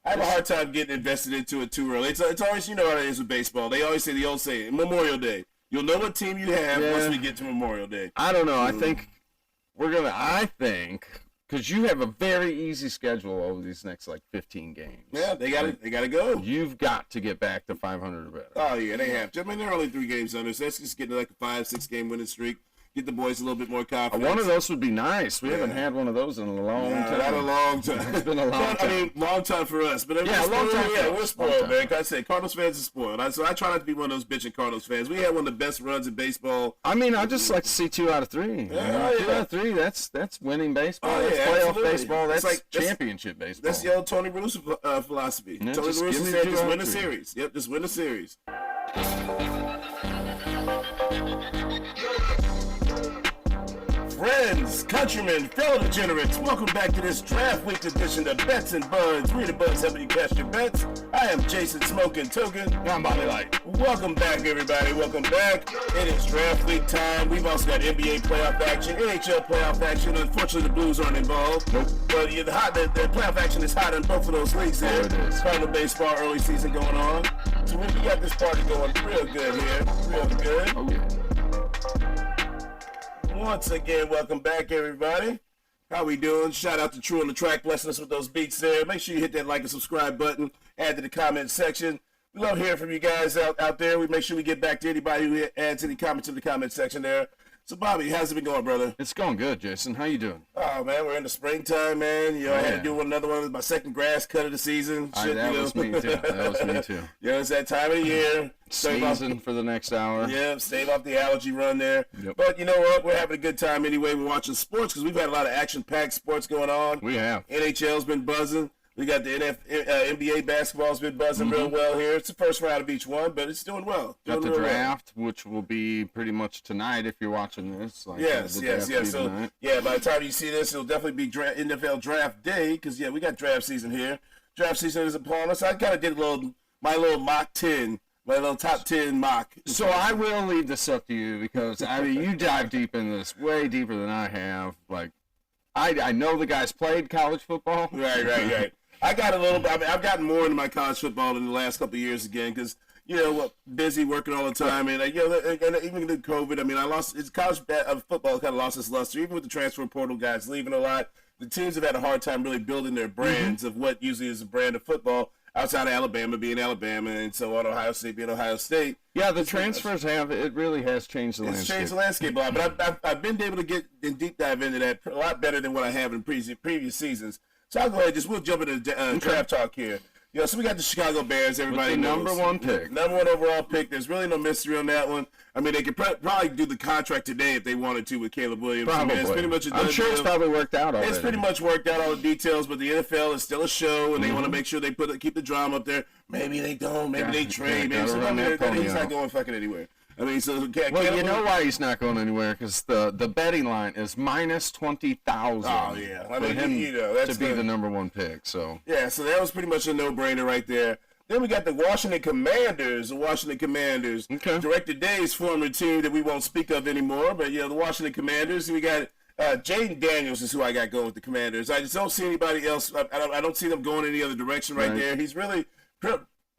I have a hard time getting invested into it too early. It's always, you know how it is with baseball. They always say the old saying, Memorial Day. You'll know what team you have once we get to Memorial Day. I don't know. I think because you have a very easy schedule over these next, 15 games. Yeah, they got to go. You've got to get back to 500 or better. Oh, yeah, they have to. I mean, they're only 3 games under, so let's just get to a 5-6 game winning streak. Get the boys a little bit more confidence. One of those would be nice. We haven't had one of those in a long time. Not a long time. It's been a long time. I mean, long time for us. But a long time. Yeah, we're spoiled, man. Like I said, Cardinals fans are spoiled. So I try not to be one of those bitching Cardinals fans. We had one of the best runs in baseball. I mean, I just like to see 2 out of 3. Yeah, 2 out of 3, that's winning baseball. Oh, yeah, that's playoff absolutely. baseball. That's championship baseball. That's the old Tony Russo philosophy. Yeah, Tony Russo said just win the series. Yep, just win the series. Friends, countrymen, fellow degenerates, welcome back to this draft week edition of Bets and Buds. We're the Buds helping you cash your bets. I am Jason Smoking Token. I'm Bobby Light. Welcome back, everybody. Welcome back. It is draft week time. We've also got NBA playoff action, NHL playoff action. Unfortunately, the Blues aren't involved. Nope. But the playoff action is hot in both of those leagues there. Oh, it is. Cardinal baseball early season going on. So we got this party going real good here. Real good. Oh, yeah. Once again, welcome back, everybody. How we doing? Shout out to True on the Track, blessing us with those beats there. Make sure you hit that like and subscribe button. Add to the comment section. We love hearing from you guys out there. We make sure we get back to anybody who adds any comments to the comment section there. So, Bobby, how's it been going, brother? It's going good, Jason. How you doing? Oh, man, we're in the springtime, man. You know, I had to do another one. My second grass cut of the season. That was me, too. You know, it's that time of the year. Sneezing for the next hour. Yeah, stave off the allergy run there. Yep. But you know what? We're having a good time anyway. We're watching sports because we've had a lot of action-packed sports going on. We have. NHL's been buzzing. We got the NBA basketball's been buzzing real well here. It's the first round of each one, but it's doing well. Got the draft, which will be pretty much tonight if you're watching this. Yes. So, by the time you see this, it'll definitely be NFL draft day because, we got draft season here. Draft season is upon us. I kind of did my little mock 10. My little top 10 mock. So I will leave this up to you because, you dive deep into this, way deeper than I have. I know the guys played college football. Right. I got a little bit. I've gotten more into my college football in the last couple of years again because, busy working all the time. And, even with COVID, college football kind of lost its luster. Even with the transfer portal guys leaving a lot, the teams have had a hard time really building their brands of what usually is a brand of football. Outside of Alabama being Alabama and so on, Ohio State being Ohio State. Yeah, the transfers it really has changed the landscape. It's changed the landscape a lot, but I've been able to get in deep dive into that a lot better than what I have in previous seasons. So I'll go ahead, we'll jump into draft talk here. So we got the Chicago Bears, everybody knows. Number 1 pick. Number 1 overall pick. There's really no mystery on that one. I mean, they could probably do the contract today if they wanted to with Caleb Williams. Probably. It's pretty much I'm sure it's probably worked out already. It's pretty much worked out all the details, but the NFL is still a show, and they want to make sure they keep the drama up there. Maybe they don't. Maybe they trade. Maybe he's not going fucking anywhere. I mean, well, you know why he's not going anywhere? Because the betting line is minus 20,000. Oh yeah, I mean, for him that's to be the number 1 pick. So so that was pretty much a no-brainer right there. Then we got the Washington Commanders. Okay. Director Day's former team that we won't speak of anymore. But the Washington Commanders. We got Jaden Daniels is who I got going with the Commanders. I just don't see anybody else. I don't see them going any other direction right there. He's really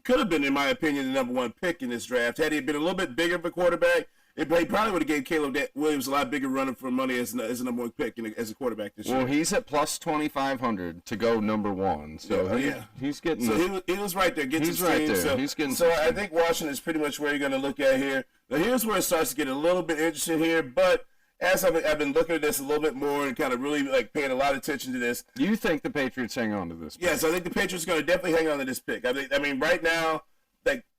could have been, in my opinion, the number 1 pick in this draft. Had he been a little bit bigger of a quarterback, he probably would have gave Caleb Williams a lot bigger running for money as a number 1 pick as a quarterback this year. Well, he's at plus 2,500 to go number 1. So he's getting. So he was right there. He's right there. So, he's getting. So I think Washington is pretty much where you're going to look at here. Now here's where it starts to get a little bit interesting here, but. As I've been looking at this a little bit more and kind of really paying a lot of attention to this. You think the Patriots hang on to this pick? Yes, I think the Patriots are going to definitely hang on to this pick. I mean, right now,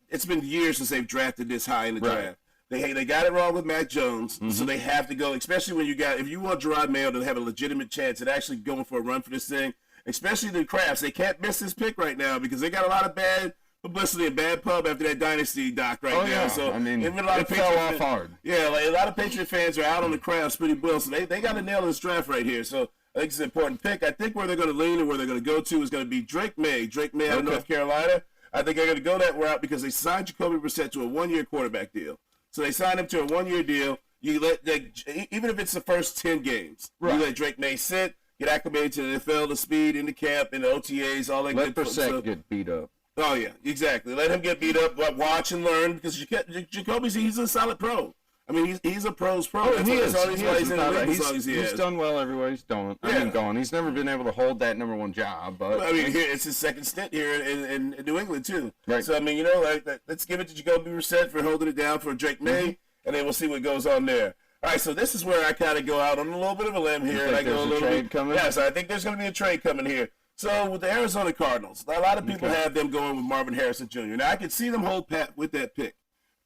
it's been years since they've drafted this high in the draft. They got it wrong with Mac Jones, so they have to go, especially when if you want Gerard Mayo to have a legitimate chance at actually going for a run for this thing, especially the Crafts, they can't miss this pick right now because they got a lot of bad publicity and bad pub after that dynasty doc now. Yeah. So I mean, it fell off hard. Yeah, a lot of Patriot fans are out on the Crafts pretty well, so they got to nail this draft right here. So I think it's an important pick. I think where they're going to lean and where they're going to go to is going to be Drake May. Drake May out of North Carolina. I think they're going to go that route because they signed Jacoby Brissett to a 1-year quarterback deal. So they signed him to a 1-year deal. You let even if it's the first 10 games, you let Drake May sit. get acclimated to the NFL, the speed, in the camp, in the OTAs, all that Let good stuff. Brissett get beat up. Oh, yeah, exactly. Let him get beat up, but watch and learn, because Jacoby's, he's a solid pro. I mean, he's a pro's pro. Oh, he is. He's done well everywhere he's done. Gone. He's never been able to hold that number one job. But I mean, it's his second stint here in New England, too. Right. So, I mean, let's give it to Jacoby Brissett for holding it down for Drake May, and then we'll see what goes on there. All right, so this is where I kind of go out on a little bit of a limb here. You think there's a trade coming? Yes, I think there's going to be a trade coming here. So with the Arizona Cardinals, a lot of people have them going with Marvin Harrison Jr. Now, I could see them hold pat with that pick,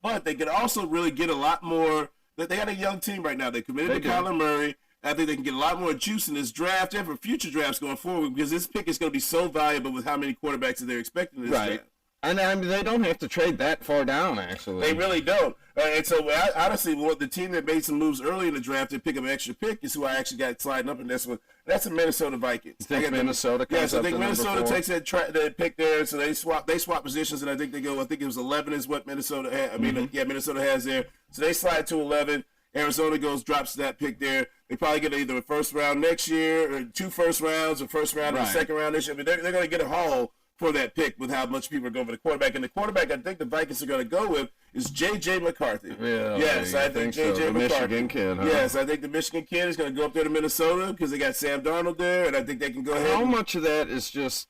but they could also really get a lot more. They got a young team right now. They committed to Kyler Murray. I think they can get a lot more juice in this draft and for future drafts going forward, because this pick is going to be so valuable with how many quarterbacks that they're expecting in this draft. And I mean, they don't have to trade that far down, actually. They really don't. And so, honestly, the team that made some moves early in the draft to pick up an extra pick is who I actually got sliding up in this one. That's the Minnesota Vikings. You think Minnesota comes up I think to Minnesota number 4? takes that pick there, so they swap positions, and I think they go, I think it was 11 is what Minnesota had. I mean, Minnesota has there. So they slide to 11. Arizona drops that pick there. They probably get either a first round next year or 2 first rounds, or first round and second round this year. But they're going to get a haul for that pick with how much people are going for the quarterback. And the quarterback I think the Vikings are going to go with is J.J. McCarthy. Yeah, yes, I think J.J. The McCarthy. Michigan kid, huh? Yes, I think the Michigan kid is going to go up there to Minnesota because they got Sam Darnold there, and I think they can go ahead. How much of that is just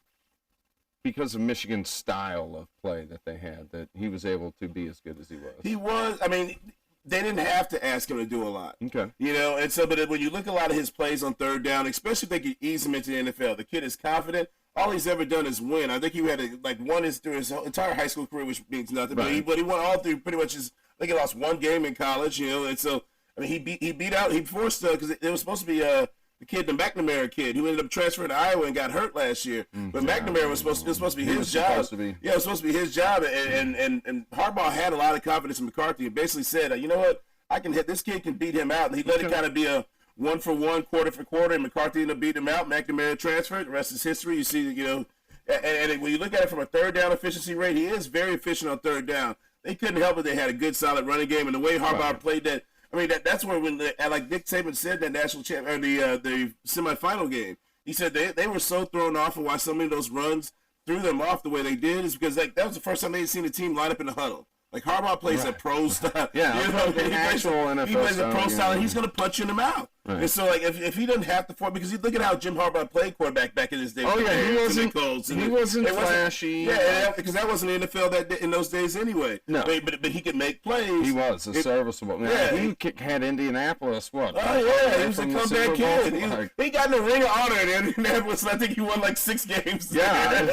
because of Michigan's style of play that they had, that he was able to be as good as he was? He was. I mean, they didn't have to ask him to do a lot. Okay. And so, but when you look at a lot of his plays on third down, especially if they could ease him into the NFL, the kid is confident. All he's ever done is win. I think he had won through his entire high school career, which means nothing. Right. But he won all through pretty much his. I think he lost one game in college, And so, I mean, he forced because it was supposed to be the kid, the McNamara kid, who ended up transferring to Iowa and got hurt last year. But McNamara was supposed to be his job. Yeah, it was supposed to be his job. And Harbaugh had a lot of confidence in McCarthy and basically said, you know what, this kid can beat him out, and he let it kind of be a 1-for-1, quarter-for-quarter, and McCarthy ended up beating him out. McNamara transferred. The rest is history. You see, and when you look at it from a third down efficiency rate, he is very efficient on third down. They couldn't help it. They had a good, solid running game, and the way Harbaugh played that, I mean, that's where like Nick Saban said that national champ or the semifinal game, he said they were so thrown off of why so many of those runs threw them off the way they did is because that was the first time they had seen a team line up in the huddle. Like Harbaugh plays a pro style. Yeah, actual NFL he plays style, a pro style, and he's going to punch you in the mouth. Right. And so, if he doesn't have to, because you look at how Jim Harbaugh played quarterback back in his day. Oh yeah, he wasn't flashy. Yeah, because that wasn't the NFL in those days anyway. No, but he could make plays. He was a serviceable man. Yeah, he had Indianapolis. What? Oh yeah, he was a comeback kid. He got in the Ring of Honor in Indianapolis, and I think he won like 6 games. Yeah,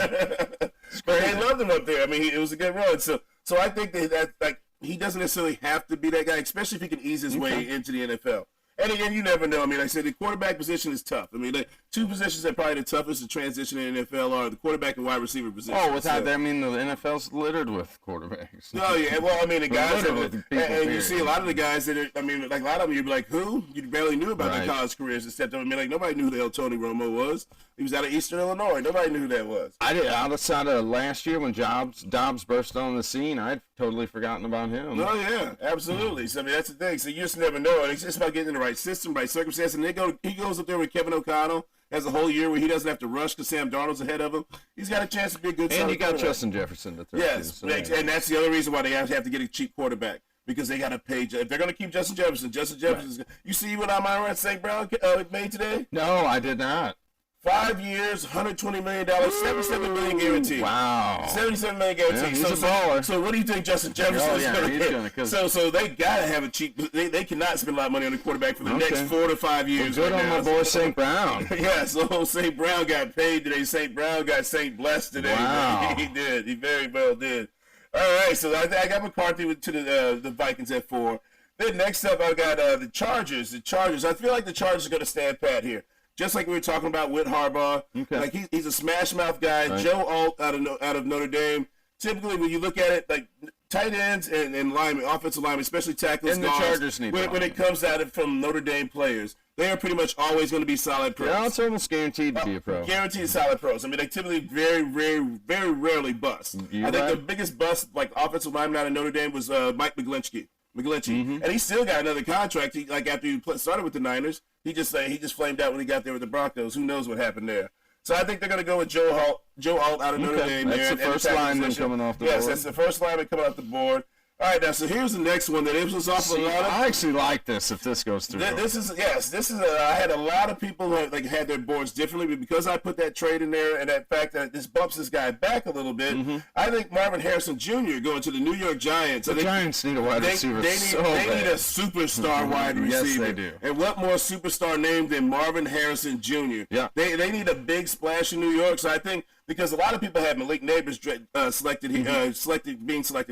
they loved him up there. I mean, it was a good run. So I think that he doesn't necessarily have to be that guy, especially if he can ease his way into the NFL. And again, you never know. I mean, like I said, the quarterback position is tough. I mean, 2 positions that are probably the toughest to transition in the NFL are the quarterback and wide receiver position. Oh, without that, I mean, the NFL's littered with quarterbacks. Oh, yeah. Well, I mean, the guys, and you see a lot of the guys that are, I mean, like a lot of them, you'd be like, who? You barely knew about their college careers, except, I mean, like, nobody knew who the hell Tony Romo was. He was out of Eastern Illinois. Nobody knew who that was. I did. Outside of last year when Dobbs burst on the scene, I'd totally forgotten about him. Oh, yeah. Absolutely. So, I mean, that's the thing. So, you just never know. And it's just about getting in the right system, right circumstance. And he goes up there with Kevin O'Connell, has a whole year where he doesn't have to rush because Sam Darnold's ahead of him. He's got a chance to be a good And you got Justin Jefferson to throw. Yes, and that's the other reason why they have to get a cheap quarterback. Because they got to pay. If they're going to keep Justin Jefferson. You see what Amon St. Brown made today? No, I did not. 5 years, $120 million, $77 million guaranteed. Wow. $77 million guaranteed. Yeah, he's a baller. So what do you think Justin Jefferson is going to get? So they got to have a cheap. They cannot spend a lot of money on the quarterback for the next 4 to 5 years. Well, good on my boy St. Brown. Yeah, so St. Brown got paid today. St. Brown got St. Blessed today. Wow. He did. He very well did. All right, so I got McCarthy to the Vikings at 4. Then next up, I got the Chargers. The Chargers. I feel like the Chargers are going to stand pat here. Just like we were talking about with Harbaugh. Okay. Like he's a smash mouth guy. Right. Joe Alt out of Notre Dame. Typically, when you look at it, like tight ends and linemen, offensive linemen, especially tackles, and the Chargers need when it comes out from Notre Dame players, they are pretty much always going to be solid pros. Yeah, it's almost guaranteed to be a pro. Guaranteed solid pros. I mean, they typically very rarely bust. I think the biggest bust, like offensive lineman out of Notre Dame, was Mike McGlinchey. And he still got another contract. After he started with the Niners, he just flamed out when he got there with the Broncos. Who knows what happened there? So I think they're going to go with Joe Alt out of Notre Dame. That's there, the first lineman coming off the board. Yes, that's the first lineman coming off the board. All right, now, so here's the next one that it was off a lot of. I actually like this if this goes through. This is I had a lot of people who had their boards differently, but because I put that trade in there and that fact that this bumps this guy back a little bit, I think Marvin Harrison Jr. going to the New York Giants. The Giants need a wide receiver. They need a superstar wide receiver. Yes, they do. And what more superstar name than Marvin Harrison Jr.? Yeah. They need a big splash in New York. So I think because a lot of people had Malik Neighbors being selected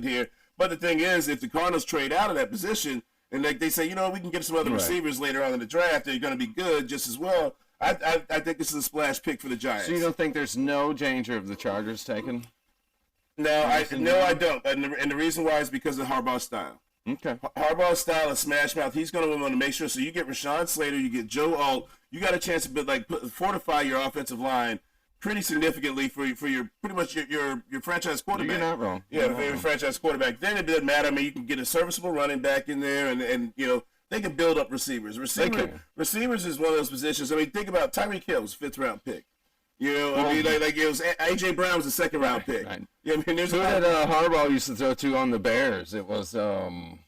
here. But the thing is, if the Cardinals trade out of that position and they say, we can get some other receivers later on in the draft, they're going to be good just as well. I think this is a splash pick for the Giants. So you don't think there's no danger of the Chargers taking? No, I don't. And the reason why is because of Harbaugh's style. Okay. Harbaugh's style is smash mouth. He's going to want to make sure. So you get Rashawn Slater, you get Joe Alt. You got a chance to fortify your offensive line pretty significantly for your pretty much your franchise quarterback. You're not wrong. Yeah, for your franchise quarterback. Then it doesn't matter. I mean, you can get a serviceable running back in there, and they can build up receivers. Receivers is one of those positions. I mean, think about Tyreek Hill's 5th round pick. It was AJ Brown was a 2nd round pick. Right. Yeah, I mean, there's who did Harbaugh used to throw to on the Bears? It was can't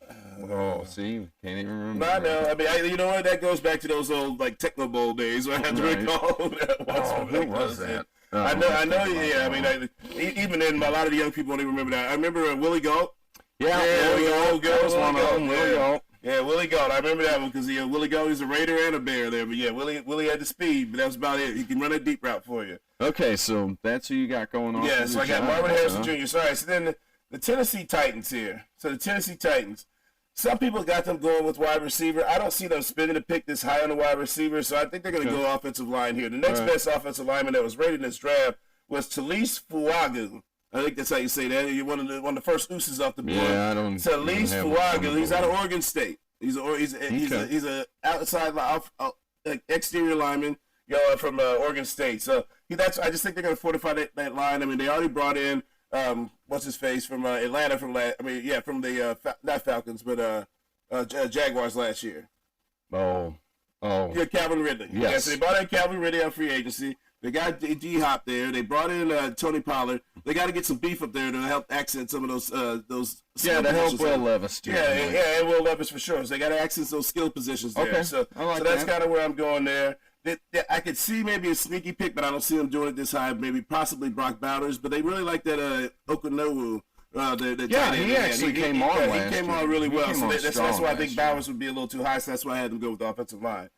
even remember. I know. I mean, you know what? That goes back to those old Techno Bowl days. Where I have to recall who was that? I know. Yeah, I mean, even then, a lot of the young people don't even remember that. I remember Willie Galt. Yeah, Willie Galt was one of them. Willie Galt. Yeah, Willie Galt. I remember that one because Willie Galt was a Raider and a Bear there. But yeah, Willie had the speed, but that was about it. He can run a deep route for you. Okay, so that's who you got going on. Yeah, so I got Marvin Harrison Jr. Sorry, so then the Tennessee Titans here. So the Tennessee Titans. Some people got them going with wide receiver. I don't see them spending a pick this high on the wide receiver, so I think they're going to go offensive line here. The next best offensive lineman that was rated in this draft was Talise Fuagu. I think that's how you say that. You're one of the first ooses off the board. Yeah, I don't. Talise Fuagu. He's out of Oregon State. He's a outside exterior lineman, from Oregon State. So I just think they're going to fortify that line. I mean, they already brought in what's his face from Atlanta from the not Falcons but Jaguars last year. Yeah, Calvin Ridley. Yes. Yeah, so they brought in Calvin Ridley on free agency. They got D-Hop there. They brought in Tony Pollard. They got to get some beef up there to help accent some of those. Yeah, to help Will Levis too. Yeah, and Will Levis for sure. So they got to accent those skill positions there. Okay. So that's kind of where I'm going there. I could see maybe a sneaky pick, but I don't see them doing it this high. Maybe possibly Brock Bowders, but they really like that Okanowu. He actually came on last year. He came on really well. So that's why I think Bowers would be a little too high. So that's why I had them go with the offensive line.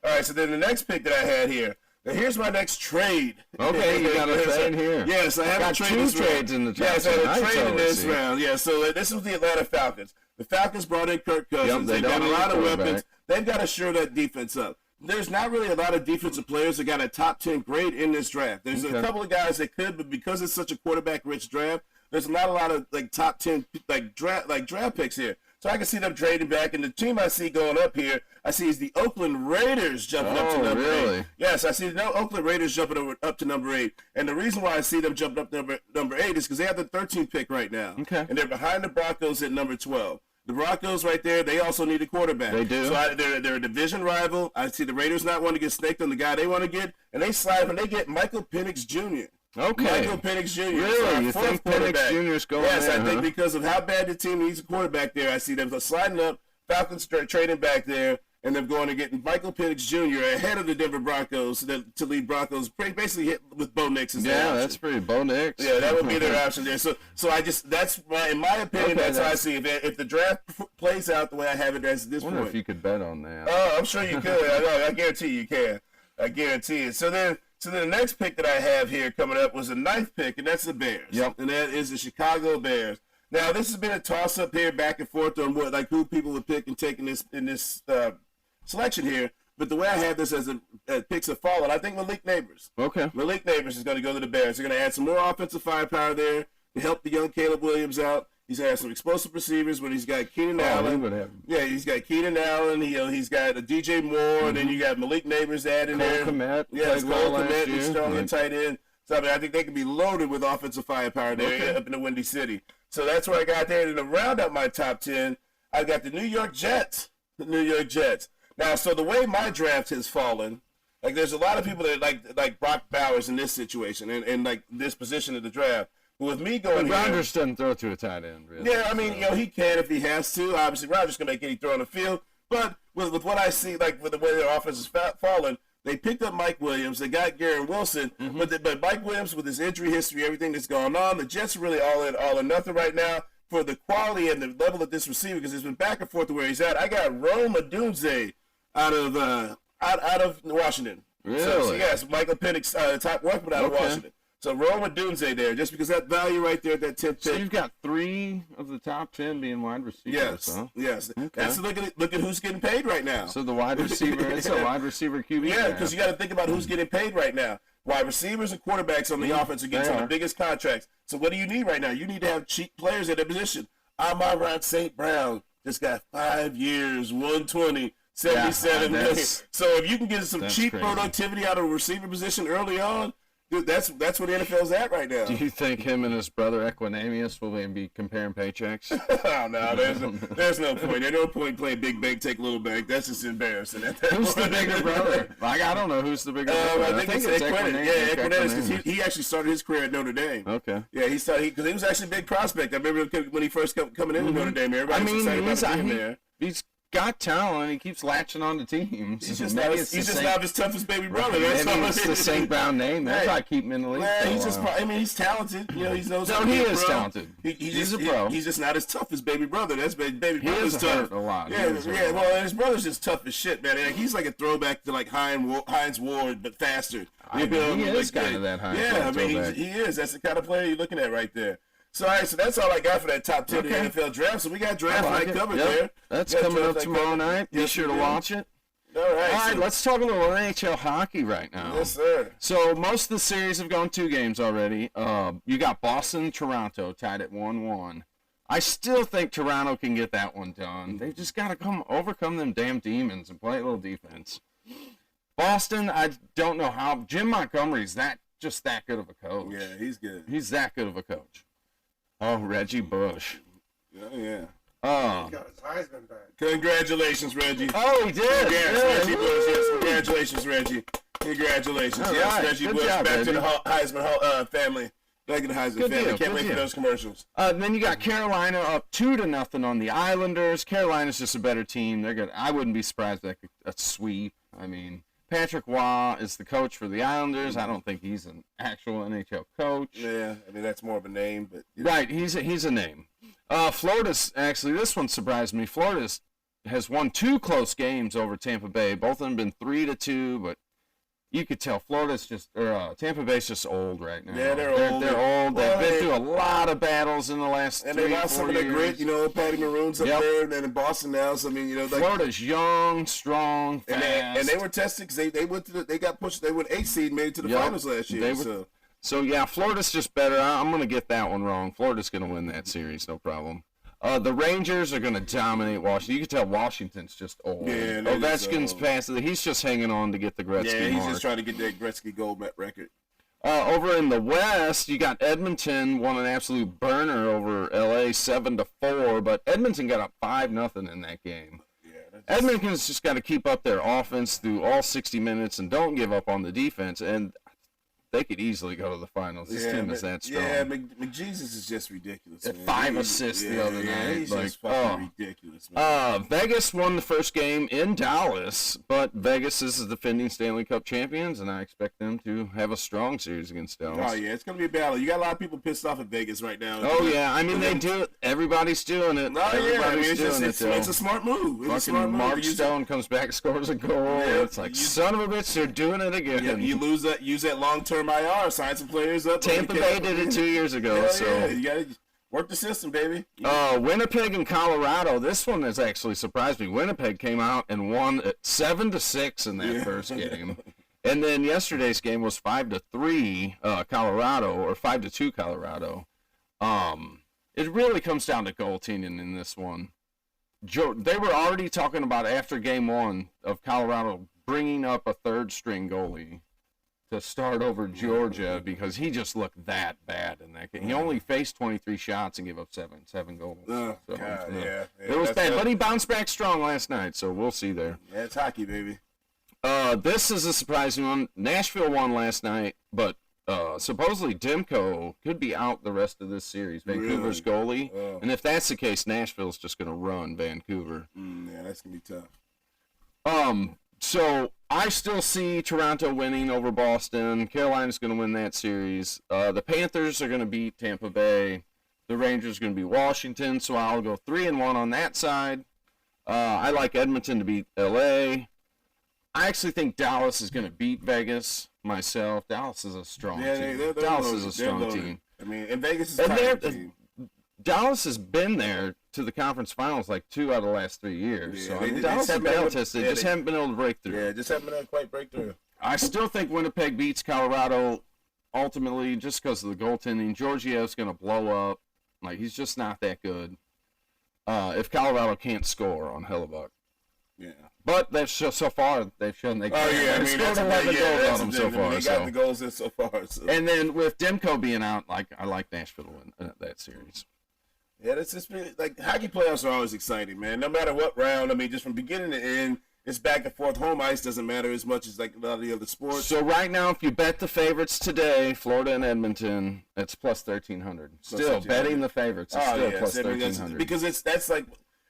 All right, so then the next pick that I had here. Now here's my next trade. Okay, you got a trade here. Yes, I have two trades in the draft. Yes, I had a trade in this round. Yeah, so this was the Atlanta Falcons. The Falcons brought in Kirk Cousins. They got a lot of weapons. They've got to shore that defense up. There's not really a lot of defensive players that got a top 10 grade in this draft. There's a couple of guys that could, but because it's such a quarterback-rich draft, there's not a lot of top 10 draft picks here. So I can see them trading back, and the team I see going up here, I see is the Oakland Raiders jumping up to number 8. Yes, I see the Oakland Raiders jumping up to number 8. And the reason why I see them jumping up to number 8 is because they have the 13th pick right now. Okay. And they're behind the Broncos at number 12. The Broncos right there, they also need a quarterback. They do. So they're a division rival. I see the Raiders not want to get snaked on the guy they want to get, and they slide and they get Michael Penix Jr. Okay. Michael Penix Jr. Really? You think Penix Jr. is going there? Yes, I think because of how bad the team needs a quarterback there, I see them sliding up, Falcons trading back there, and them going to get Michael Penix Jr. ahead of the Denver Broncos to lead Broncos basically hit with Bo Nix as their option. That's pretty Bo Nix. Yeah, that would be their option there. So in my opinion, that's how I see it. If the draft plays out the way I have it at this point. I wonder if you could bet on that. Oh, I'm sure you could. I guarantee you can. I guarantee it. So then the next pick that I have here coming up was the 9th pick, and that's the Bears. Yep. And that is the Chicago Bears. Now, this has been a toss-up here back and forth on who people would pick and take in this selection here. But the way I have this as picks have fallen, I think Malik Neighbors. Okay. Malik Neighbors is going to go to the Bears. They're going to add some more offensive firepower there to help the young Caleb Williams out. He's going to have some explosive receivers when he's got Keenan Allen. Yeah, he's got Keenan Allen. He's got a DJ Moore, and then you got Malik Neighbors adding there. Komet. Yeah, it's Cole Komet. He's strong and tight end. So I think they can be loaded with offensive firepower there up in the Windy City. So that's what I got there. And to round out my top 10, I got the New York Jets. The New York Jets. Now, so the way my draft has fallen, like there's a lot of people that like Brock Bowers in this situation and like this position of the draft. But with me going But here, Rodgers doesn't throw to a tight end, really. yeah, I mean, he can if he has to. Obviously, Rodgers can make any throw on the field. But with what I see, like with the way their offense is falling, they picked up Mike Williams. They got Garrett Wilson. But Mike Williams, with his injury history, everything that's going on, the Jets are really all or nothing right now for the quality and the level of this receiver because it's been back and forth to where he's at. I got Rome Odunze out of Washington. Really? So yes, Michael Penix, top workman out of Washington. So Rome Odunze there, just because that value right there at that 10th pick. So you've got 3 of the top 10 being wide receivers, Yes, huh? yes. Okay. That's look at who's getting paid right now. So the wide receiver, it's a wide receiver QB. Yeah, because you got to think about who's getting paid right now. Wide receivers and quarterbacks on the offense are getting some of the biggest contracts. So what do you need right now? You need to have cheap players at that position. Amon St. Brown just got 5 years, 120, 77 million. So if you can get some cheap productivity out of a receiver position early on, dude, that's where the NFL's at right now. Do you think him and his brother Equinemius will be comparing paychecks? Oh, no, there's no point. There's no point playing big bank, take little bank. That's just embarrassing. Who's the bigger brother? Like, I don't know who's the bigger brother. I think it's Equinemius. Yeah, Equinemius, because he actually started his career at Notre Dame. Okay. Yeah, because he was actually a big prospect. I remember when he first coming into Notre Dame. Everybody was excited about him there. He's got talent. He keeps latching on to teams. He's just not his toughest baby brother. That's maybe all it's the St. Brown name. That's why I keep him in the league. He's talented. You know, he is talented. He's a pro. He's just not as tough as baby brother. That's baby brother's tough. Hurt a lot. Yeah. Well, and his brother's just tough as shit, man. Like, he's like a throwback to like Hines Ward, but faster. He is kind of that Hines. Yeah, I mean, he is. That's the kind of player you're looking at right there. So, all right, so that's all I got for that top 10 NFL draft. So we got draft night covered there. That's coming up tomorrow night. Be sure to watch it. All right, let's talk a little NHL hockey right now. Yes, sir. So most of the series have gone 2 games already. You got Boston and Toronto tied at 1-1. I still think Toronto can get that one done. They've just got to overcome them damn demons and play a little defense. Boston, I don't know how. Jim Montgomery's just that good of a coach. Yeah, he's good. He's that good of a coach. Oh, Reggie Bush. Oh, yeah. Oh. He got his Heisman back. Congratulations, Reggie. Oh, he did. Yes, Reggie Bush. Yes, congratulations, Reggie. Congratulations. All yes, right. Reggie Good Bush. job, Back Reggie. to the Heisman family. Back to the Heisman family. Can't wait for those commercials. Then you got Carolina up 2-0 on the Islanders. Carolina's just a better team. They're good. I wouldn't be surprised if a sweep. I mean, Patrick Waugh is the coach for the Islanders. I don't think he's an actual NHL coach. Yeah, I mean, that's more of a name. But Right, he's a name. Florida's, actually, this one surprised me. Florida has won 2 close games over Tampa Bay. Both of them been 3-2, but you could tell Tampa Bay's just old right now. Yeah, they're old. They're old. They've been through a lot of battles in the last 3-4 years. And they lost some of their grit, Patty Maroon's up there, and then in Boston now. So I mean, Florida's young, strong, fast. And they were tested because they went they got pushed. They went 8th seed, made it to the finals last year. So yeah, Florida's just better. I'm gonna get that one wrong. Florida's gonna win that series, no problem. The Rangers are going to dominate Washington. You can tell Washington's just old. Yeah, Ovechkin's past it. He's just hanging on to get the Gretzky Yeah, he's mark. just trying to get that Gretzky gold record. Over in the West, you got Edmonton won an absolute burner over LA 7-4, but Edmonton got up 5-0 in that game. Yeah, Edmonton's just got to keep up their offense through all 60 minutes and don't give up on the defense. And they could easily go to the finals. This team is that strong. Yeah, McJesus is just ridiculous. Man. 5 assists the other night. He's just fucking ridiculous, man. Vegas won the first game in Dallas, but Vegas is the defending Stanley Cup champions, and I expect them to have a strong series against Dallas. Oh, yeah, it's going to be a battle. You got a lot of people pissed off at Vegas right now. Oh, yeah. I mean, they do it. Everybody's doing it. It's a smart move. Mark Stone comes back, scores a goal. Yeah, it's like, son of a bitch, they're doing it again. Yeah, you use that long-term IR, sign some players up. Tampa Bay did it 2 years ago. Yeah, you got to work the system, baby. Winnipeg and Colorado. This one has actually surprised me. Winnipeg came out and won 7-6 in that first game. And then yesterday's game was 5-3 Colorado, or 5-2 Colorado. It really comes down to goaltending in this one. They were already talking about after game 1 of Colorado bringing up a third-string goalie to start over Georgia because he just looked that bad in that game. He only faced 23 shots and gave up seven goals. Oh, so, God, yeah. It was bad, but he bounced back strong last night, so we'll see there. Yeah, it's hockey, baby. This is a surprising one. Nashville won last night, but supposedly Demko could be out the rest of this series, Vancouver's goalie. Oh. And if that's the case, Nashville's just going to run Vancouver. Yeah, that's going to be tough. So I still see Toronto winning over Boston. Carolina's going to win that series. The Panthers are going to beat Tampa Bay. The Rangers are going to beat Washington, so I'll go 3-1 on that side. I like Edmonton to beat LA. I actually think Dallas is going to beat Vegas myself. Dallas is a strong team. Dallas is a strong team. I mean, and Vegas is a team. Dallas has been there to the conference finals like 2 out of the last 3 years. Yeah, so Dallas is battle-tested. They just haven't been able to break through. Yeah, just haven't been able to quite break through. I still think Winnipeg beats Colorado ultimately just because of the goaltending. Georgiev's going to blow up. Like, he's just not that good. If Colorado can't score on Hellebuck. Yeah. But they've so far they've shown they can. Oh yeah, I mean, scored 11 goals on them so far. They got the goals in so far. So. And then with Demko being out, I like Nashville to win that series. Yeah, that's just really, like, hockey playoffs are always exciting, man. No matter what round, I mean, just from beginning to end, it's back and forth. Home ice doesn't matter as much as like a lot of the other sports. So right now, if you bet the favorites today, Florida and Edmonton, it's plus 1,300. Still betting the favorites, it's still plus 1,300. Because that's like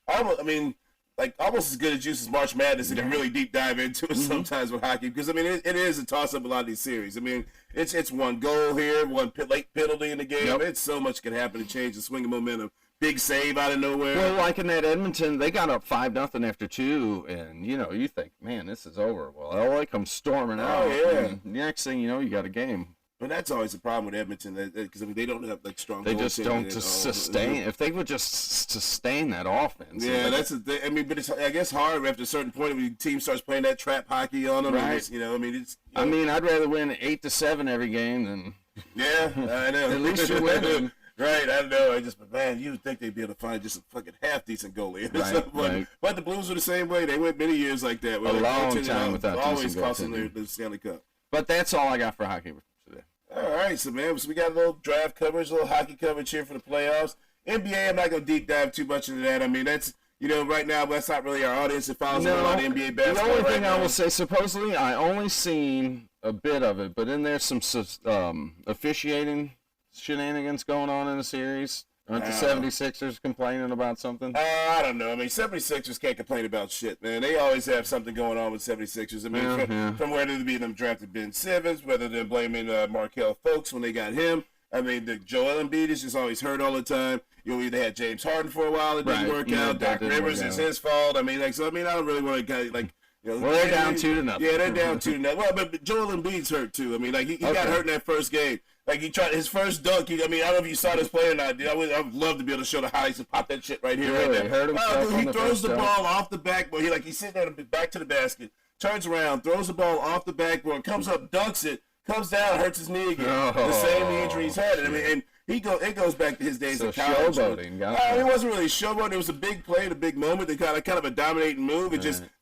almost, I mean, like almost as good as Juice's March Madness, and can really deep dive into it sometimes with hockey. Because I mean, it is a toss up a lot of these series. I mean, it's one goal here, one late penalty in the game. It's so much can happen to change the swing of momentum. Big save out of nowhere. Well, like in that Edmonton, they got up 5-0 after 2, and you think, man, this is over. Well, LA comes storming out. And next thing you know, you got a game. But that's always the problem with Edmonton, because I mean, they don't have like strong. They just don't sustain. If they would just sustain that offense. Yeah, that's the thing. I mean, but it's, I guess, hard after a certain point when the team starts playing that trap hockey on them. Right. I mean, it's. I mean, I'd rather win 8-7 every game than. Yeah, I know. At least you're winning. Right, I know. But man, you would think they'd be able to find just a fucking half decent goalie. Right. But the Blues were the same way. They went many years like that. A long time without always costing the Stanley Cup. But that's all I got for hockey today. All right, so man, we got a little draft coverage, a little hockey coverage here for the playoffs. NBA, I'm not going to deep dive too much into that. I mean, that's, right now, that's not really our audience that follows a lot of NBA basketball. The only thing I will say, supposedly, I only seen a bit of it, but in there's some officiating shenanigans going on in the series. Aren't the 76ers complaining about something? I don't know. I mean, 76ers can't complain about shit, man. They always have something going on with 76ers. I mean, from whether they be them drafted Ben Simmons, whether they're blaming Markelle Fultz when they got him. I mean, the Joel Embiid is just always hurt all the time. They had James Harden for a while. It didn't work out. Doc Rivers is his fault. I mean, I don't really want to like. Well, they're down 2-0. Yeah, they're down 2-0. Well, but Joel Embiid's hurt too. I mean, like he got hurt in that first game. Like he tried his first dunk. I don't know if you saw this play or not. I would love to be able to show the highlights and pop that shit right here, right there. Hurt himself he throws the ball off the backboard. He's sitting there back to the basket, turns around, throws the ball off the backboard, comes up, dunks it, comes down, hurts his knee again. The same injury he's had. I mean, and it goes back to his days of college. Showboating. It wasn't really showboating. It was a big play, a big moment. They kind of a dominating move.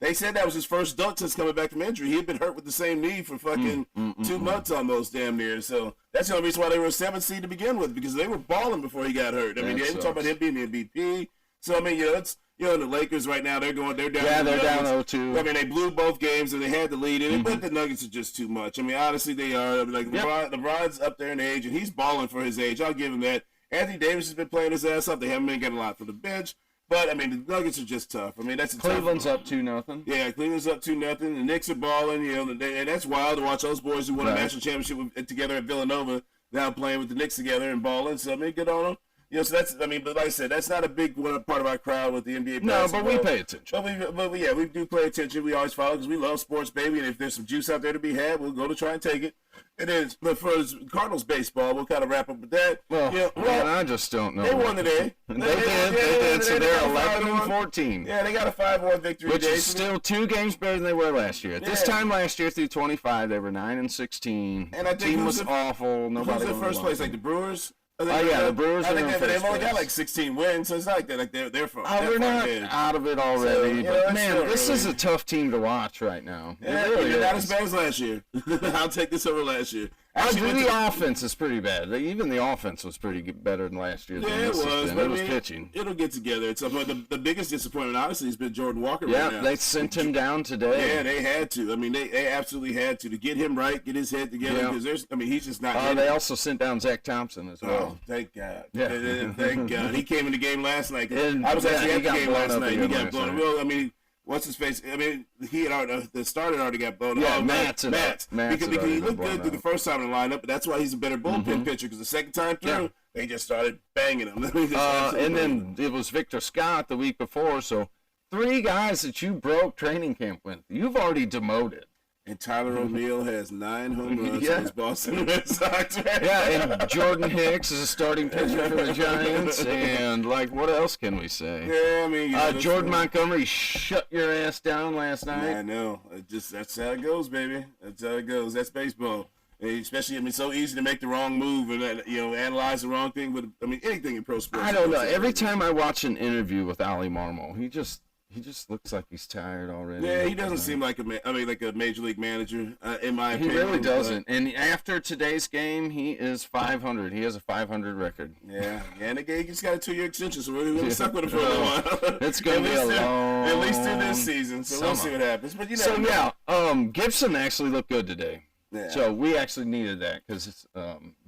They said that was his first dunk since coming back from injury. He had been hurt with the same knee for fucking 2 months almost, damn near. So that's the only reason why they were a 7th seed to begin with, because they were balling before he got hurt. I mean, they were talking about him being the MVP. So I mean, it's. The Lakers right now, they're down. Yeah, they're down 0-2. I mean, they blew both games and they had the lead in it, but the Nuggets are just too much. I mean, honestly, they are. I mean, like LeBron's up there in age, and he's balling for his age. I'll give him that. Anthony Davis has been playing his ass off. They haven't been getting a lot from the bench, but I mean, the Nuggets are just tough. I mean, that's Cleveland's up 2-0. Yeah, Cleveland's up 2-0. The Knicks are balling. And that's wild to watch those boys who won a national championship together at Villanova now playing with the Knicks together and balling. So I mean, good on them. So that's, I mean, but like I said, that's not a big part of our crowd with the NBA basketball. No, but we pay attention. But we do pay attention. We always follow because we love sports, baby. And if there's some juice out there to be had, we'll go to try and take it. It is. But for Cardinals baseball, we'll kind of wrap up with that. Well, I just don't know. They won today. They did. So they're 11-14. Yeah, they got a 5-1 victory which today. Is still 2 games better than they were last year. At this time last year, through 25, they were 9-16. And I think team was awful. Nobody who's in first place? Like the Brewers? The Brewers I are think in they've first only got place. like 16 wins, so it's not like that. Like they're from. They're not out of it already. So, but man, this early. is a tough team to watch right now. Yeah, It really not is. as bad as last year. I'll take this over last year. The offense is pretty bad. Even the offense was pretty better than last year. Yeah, it was. But it was pitching. It'll get together at some point. The biggest disappointment, honestly, has been Jordan Walker right now. Yeah, they sent him down today. Yeah, they had to. I mean, they absolutely had to get him right, get his head together. Because he's just not. They also sent down Zach Thompson as well. Oh, thank God. Yeah. Thank God. He came in the game last night. And, I was actually at the game last night. He got last blown. night. Well, I mean, what's his face? I mean, he had already, the starter already got blown. Yeah, oh, Matt's because he looked good through the first time in the lineup, but that's why he's a better bullpen pitcher. Because the second time through, they just started banging him. And then it was Victor Scott the week before. So 3 guys that you broke training camp with, you've already demoted. And Tyler O'Neill has 9 home runs against Boston Red Sox. Right? Yeah, and Jordan Hicks is a starting pitcher for the Giants. And, what else can we say? Yeah, I mean, Jordan Montgomery shut your ass down last night. Yeah, I know. That's how it goes, baby. That's how it goes. That's baseball. And especially, it's so easy to make the wrong move and analyze the wrong thing. But anything in pro sports. I don't know. Every time I watch an interview with Ali Marmol, he just looks like he's tired already. Yeah, he doesn't seem like a major league manager, in my opinion. He really doesn't. And after today's game, he is 500. He has a 500 record. Yeah, and he just got a 2-year extension, so we're going to be stuck with him for a little while. It's going to be a long... At least through this season, so we'll see what happens. But Gibson actually looked good today. Yeah. So we actually needed that because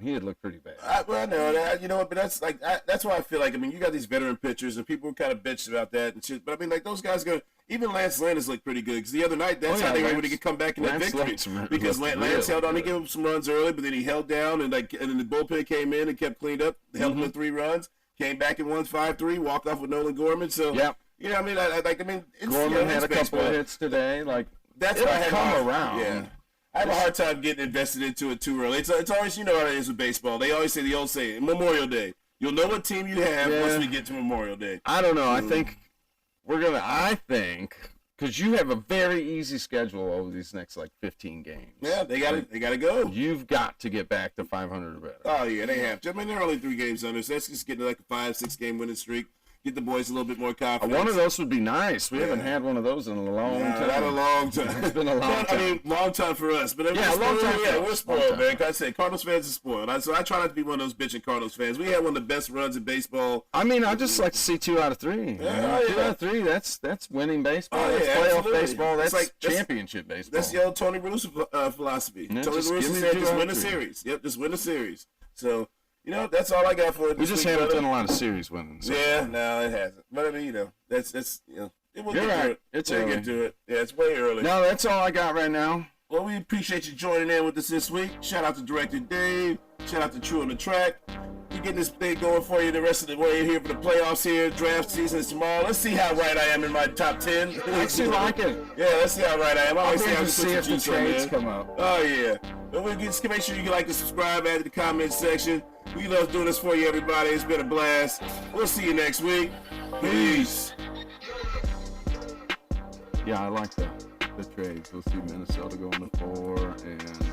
he had looked pretty bad. I know that. You know what? But that's why I feel like, you got these veteran pitchers, and people kind of bitched about that and shit. But those guys even Lance Landis looked pretty good because the other night how they were able to come back in that victory because Lance held on. He gave him some runs early, but then he held down and then the bullpen came in and kept cleaned up, held him with 3 runs, came back and won 5-3, walked off with Nolan Gorman. So Gorman had a couple of hits today. That's it'll why I had come around. Yeah. I have a hard time getting invested into it too early. It's always, how it is with baseball. They always say the old saying, Memorial Day. You'll know what team you have once we get to Memorial Day. I don't know. I think because you have a very easy schedule over these next 15 games. Yeah, they got to go. You've got to get back to 500 or better. Oh yeah, they have to. They're only 3 games under, so let's just get to a 5-6 game winning streak. Get the boys a little bit more confidence. One of those would be nice. We haven't had one of those in a long time. Not a long time. It's been a long time. Long time for us. But a long time. Yeah, we're spoiled, man. Like I said, Cardinals fans are spoiled. So I try not to be one of those bitching Cardinals fans. We had one of the best runs in baseball. I just like to see 2 out of 3. 2 out of 3. That's winning baseball. That's playoff absolutely. Baseball. That's championship baseball. That's the old Tony Russo philosophy. Tony Russo said, just win a series. Yep, just win a series. So. That's all I got for it. We just haven't done a lot of series winning. So. Yeah, no, it hasn't. But that's it will You're get right. to it. It's we'll early. Get to it. Yeah, it's way early. No, that's all I got right now. Well, we appreciate you joining in with us this week. Shout out to Director Dave. Shout out to True on the Track. We're getting this thing going for you the rest of the way here for the playoffs here. Draft season is tomorrow. Let's see how right I am in my top 10. I actually like it. Yeah, let's see how right I am. I I'll always be see able to see if the trades come up. Oh, yeah. But we'll just make sure you like to subscribe, add to the comment section. We love doing this for you, everybody. It's been a blast. We'll see you next week. Peace. Yeah, I like the trades. We'll see Minnesota going to 4 and...